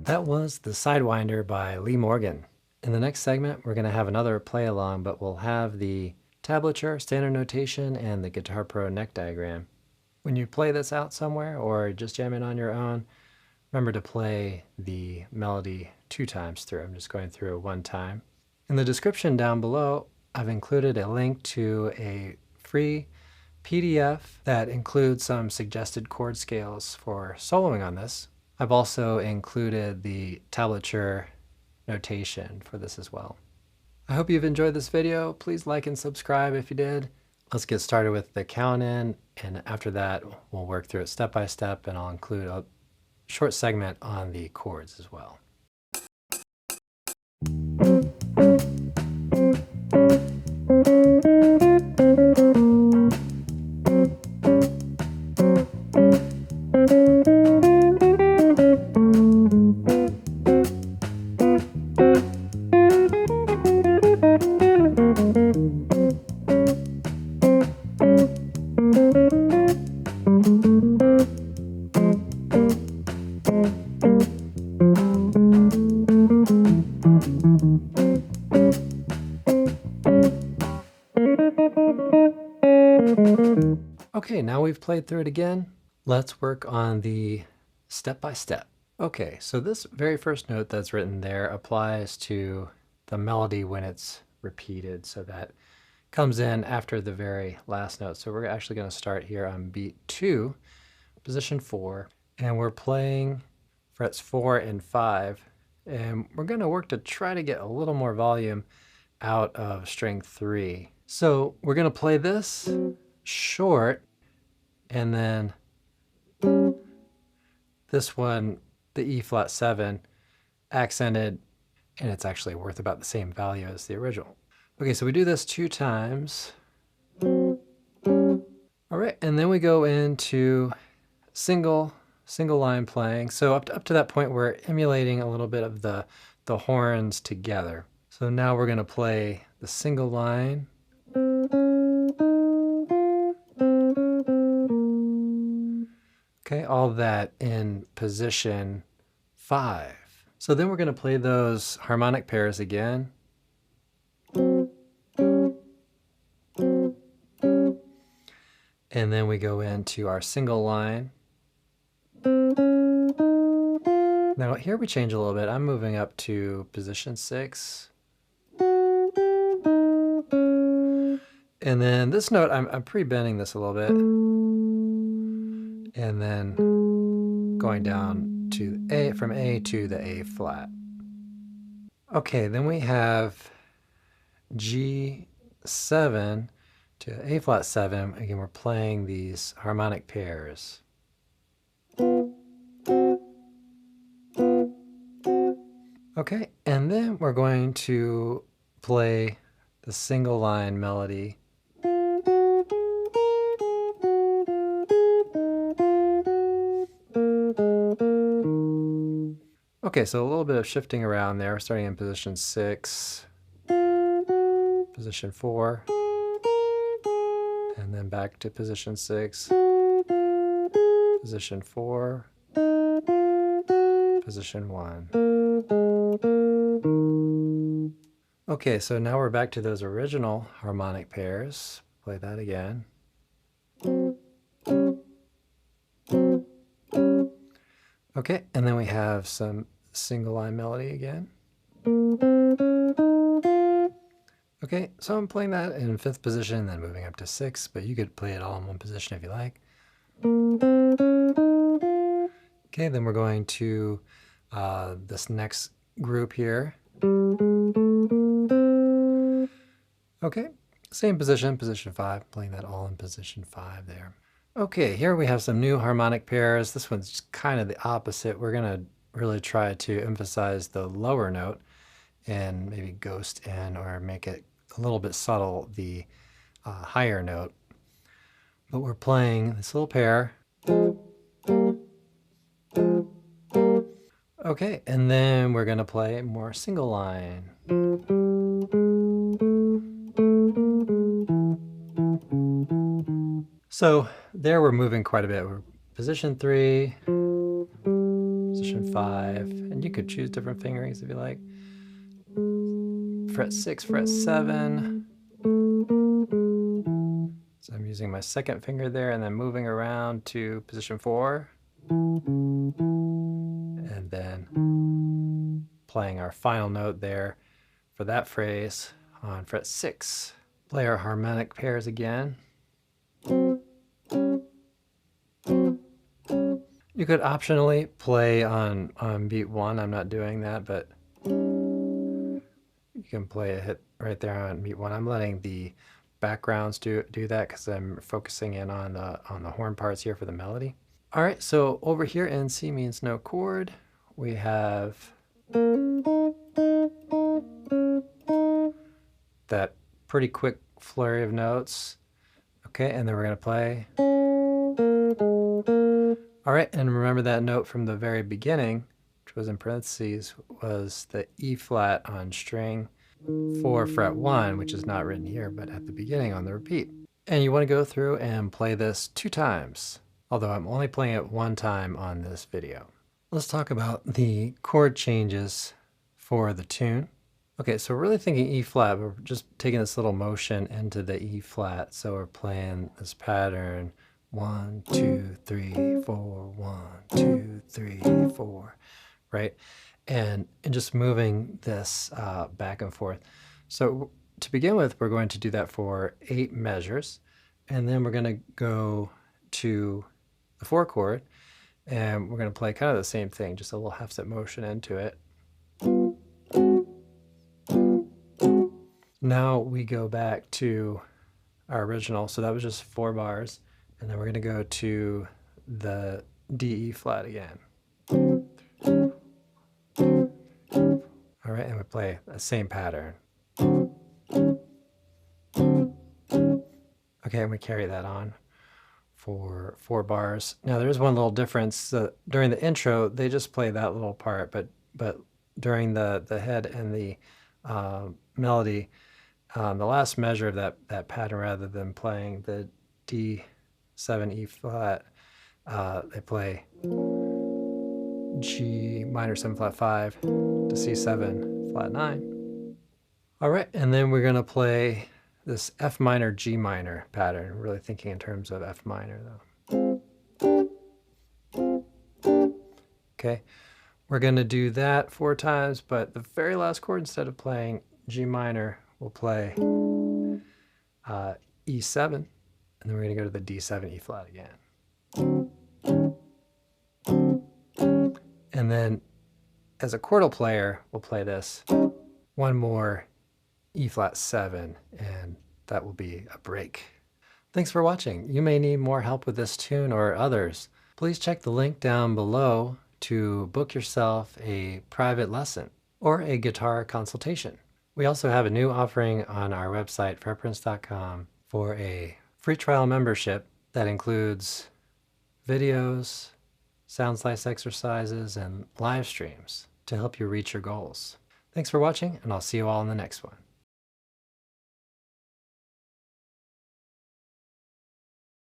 That was the Sidewinder by Lee Morgan. In the next segment, we're going to have another play along, but we'll have the tablature, standard notation, and the Guitar Pro neck diagram. When you play this out somewhere or just jam it on your own, remember to play the melody 2 times through. I'm just going through it 1 time. In the description down below, I've included a link to a free PDF that includes some suggested chord scales for soloing on this. I've also included the tablature notation for this as well. I hope you've enjoyed this video. Please like and subscribe if you did. Let's get started with the count in, and after that we'll work through it step by step, and I'll include a short segment on the chords as well. Okay, now we've played through it again. Let's work on the step by step. Okay, so this very first note that's written there applies to the melody when it's repeated, so that comes in after the very last note. So we're actually going to start here on beat 2, position 4, and we're playing frets 4 and 5, and we're going to work to try to get a little more volume out of string 3. So we're going to play this short, and then this one, the E flat 7, accented, and it's actually worth about the same value as the original. Okay, so we do this 2 times. All right, and then we go into single line playing. So up to that point, we're emulating a little bit of the horns together. So now we're going to play the single line. Okay, all that in position 5. So then we're going to play those harmonic pairs again. And then we go into our single line. Now here we change a little bit. I'm moving up to position 6. And then this note, I'm pre-bending this a little bit. And then going down to A, from A to the A flat. Okay, then we have G7 to A flat 7. Again, we're playing these harmonic pairs. Okay, and then we're going to play the single line melody. Okay, so a little bit of shifting around there, starting in position 6, position 4, and then back to position 6, position 4, position 1. Okay, so now we're back to those original harmonic pairs. Play that again. Okay, and then we have some single line melody again. Okay, so I'm playing that in 5th position, then moving up to 6th, but you could play it all in 1 position if you like. Okay, then we're going to this next group here. Okay, same position, position 5, playing that all in position 5 there. Okay, here we have some new harmonic pairs. This one's kind of the opposite. We're going to really try to emphasize the lower note and maybe ghost in or make it a little bit subtle, the higher note. But we're playing this little pair. Okay, and then we're going to play more single line. So there we're moving quite a bit. We're position 3, position 5, and you could choose different fingerings if you like. Fret 6, fret 7. So I'm using my second finger there and then moving around to position 4. And then playing our final note there for that phrase on fret 6. Play our harmonic pairs again. You could optionally play on beat 1. I'm not doing that, but you can play a hit right there on beat 1. I'm letting the backgrounds do that because I'm focusing in on the horn parts here for the melody. All right, so over here in C means no chord, we have that pretty quick flurry of notes. Okay, and then we're gonna play. All right, and remember that note from the very beginning, which was in parentheses, was the E flat on string 4 fret 1, which is not written here, but at the beginning on the repeat. And you want to go through and play this 2 times, although I'm only playing it 1 time on this video. Let's talk about the chord changes for the tune. Okay, so we're really thinking E flat, but we're just taking this little motion into the E flat. So we're playing this pattern 1, 2, 3, 4, 1, 2, 3, 4, right? And just moving this back and forth. So to begin with, we're going to do that for 8 measures, and then we're going to go to the 4 chord, and we're going to play kind of the same thing, just a little half step motion into it. Now we go back to our original, so that was just 4 bars, and then we're going to go to the D E flat again. All right, and we play the same pattern. Okay, and we carry that on for 4 bars. Now there's one little difference. During the intro, they just play that little part, but during the head and the melody, the last measure of that pattern, rather than playing the D7 E flat, they play G minor 7 flat 5 to C7 flat 9. All right, and then we're gonna play this F minor G minor pattern, really thinking in terms of F minor though. Okay, we're gonna do that 4 times, but the very last chord, instead of playing G minor, we'll play E7, and then we're gonna go to the D7 E flat again. And then as a chordal player, we'll play this 1 more E flat 7, and that will be a break. Thanks for watching. You may need more help with this tune or others. Please check the link down below to book yourself a private lesson or a guitar consultation. We also have a new offering on our website, fretprints.com, for a free trial membership that includes videos, sound slice exercises, and live streams to help you reach your goals. Thanks for watching, and I'll see you all in the next one.